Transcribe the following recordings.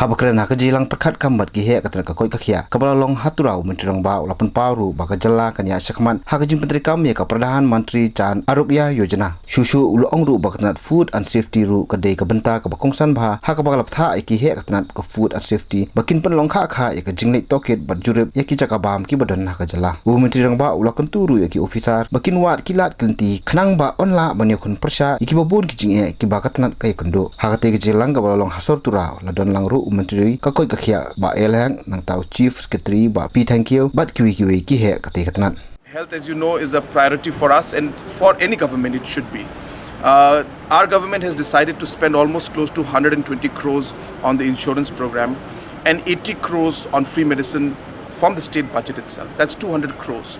habakre na ka jilang perkhat kambat ki he katran ka koi ka khia kabala long haturau menteri rang ba ulapan paru ba ka jalla kan ya sakman ha ka jim menteri kam ya ka pradhan mantri Jan Arogya Yojana shushu ulong ru ba katnat food and safety ru ka dei ka benta ka bakongsan ba ha ka bagalap tha ki he katnat ka food and safety bakin pen long kha kha ya ka jingnei toket bat jurep ya ki jaka bam ki badan ha ka jalla u menteri rang ba ulakan turu ya ki officer bakin wat kilat klenti khnang ba onla bani khun persha ki babun ki jing ki ba katnat kai kendo ha ka te ki jilang ka balong hasor turau la don lang ru menteri ka koi ka khia ba elang nang tau chief secretary ba pi thank you but ki ki he ka te katnat. Health, as you know, is a priority for us and for any government it should be. Our government has decided to spend almost close to 120 crores on the insurance program and 80 crores on free medicine from the state budget itself. That's 200 crores.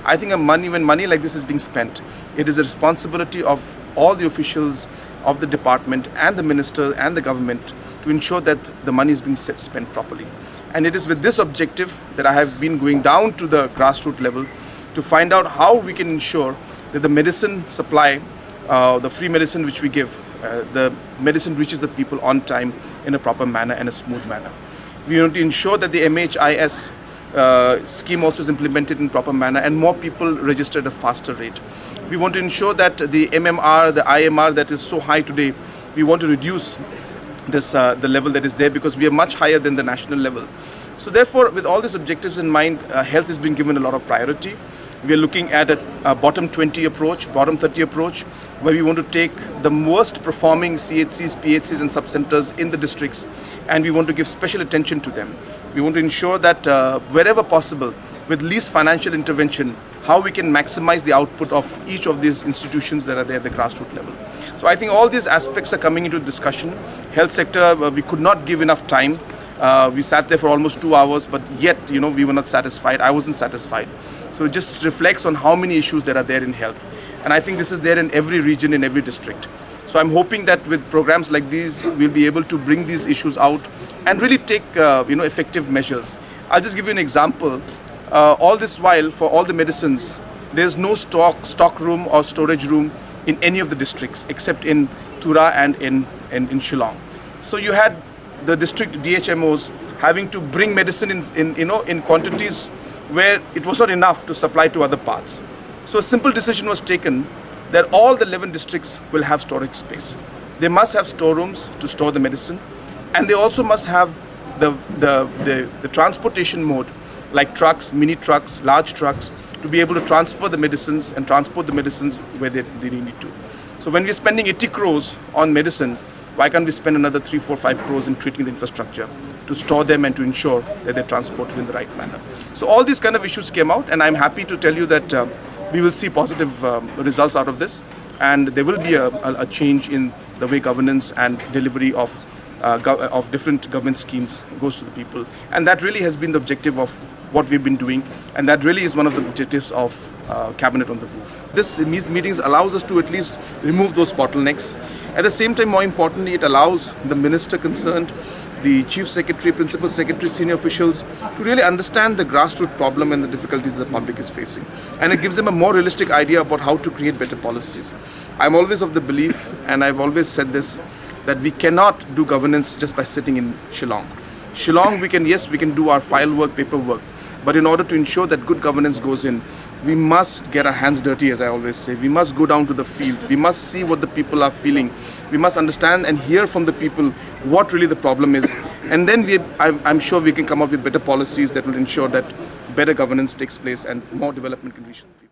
I think when money like this is being spent, it is a responsibility of all the officials of the department and the minister and the government to ensure that the money is being spent properly. And it is with this objective that I have been going down to the grassroots level to find out how we can ensure that the medicine supply, the free medicine which we give, the medicine reaches the people on time in a proper manner and a smooth manner. We want to ensure that the MHIS scheme also is implemented in proper manner and more people register at a faster rate. We want to ensure that the MMR, the IMR that is so high today, we want to reduce this the level that is there because we are much higher than the national level. So therefore, with all these objectives in mind, health has been given a lot of priority. We are looking at a bottom 20 approach, bottom 30 approach, where we want to take the worst performing CHCs, PHCs and sub-centers in the districts and we want to give special attention to them. We want to ensure that wherever possible, with least financial intervention, how we can maximize the output of each of these institutions that are there at the grassroots level. So I think all these aspects are coming into discussion. Health sector, we could not give enough time. We sat there for almost 2 hours, but yet, we were not satisfied. I wasn't satisfied. So it just reflects on how many issues there are there in health. And I think this is there in every region, in every district. So I'm hoping that with programs like these, we'll be able to bring these issues out and really take, effective measures. I'll just give you an example. All this while, for all the medicines, there's no stock room or storage room in any of the districts except in Tura and in Shillong. So you had the district DHMOs having to bring medicine in quantities where it was not enough to supply to other parts. So a simple decision was taken that all the 11 districts will have storage space. They must have storerooms to store the medicine and they also must have the transportation mode like trucks, mini trucks, large trucks to be able to transfer the medicines and transport the medicines where they need to. So when we're spending 80 crores on medicine, why can't we spend another 3, 4, 5 crores in treating the infrastructure to store them and to ensure that they're transported in the right manner? So all these kind of issues came out and I'm happy to tell you that we will see positive results out of this and there will be a change in the way governance and delivery of different government schemes goes to the people. And that really has been the objective of what we've been doing and that really is one of the objectives of Cabinet on the Move. This meetings allows us to at least remove those bottlenecks. At the same time, more importantly, it allows the minister concerned, the chief secretary, principal secretary, senior officials to really understand the grassroots problem and the difficulties the public is facing. And it gives them a more realistic idea about how to create better policies. I'm always of the belief, and I've always said this, that we cannot do governance just by sitting in Shillong. Shillong, we can do our file work, paperwork, but in order to ensure that good governance goes in, we must get our hands dirty, as I always say. We must go down to the field. We must see what the people are feeling. We must understand and hear from the people what really the problem is. And then I'm sure we can come up with better policies that will ensure that better governance takes place and more development can reach the people.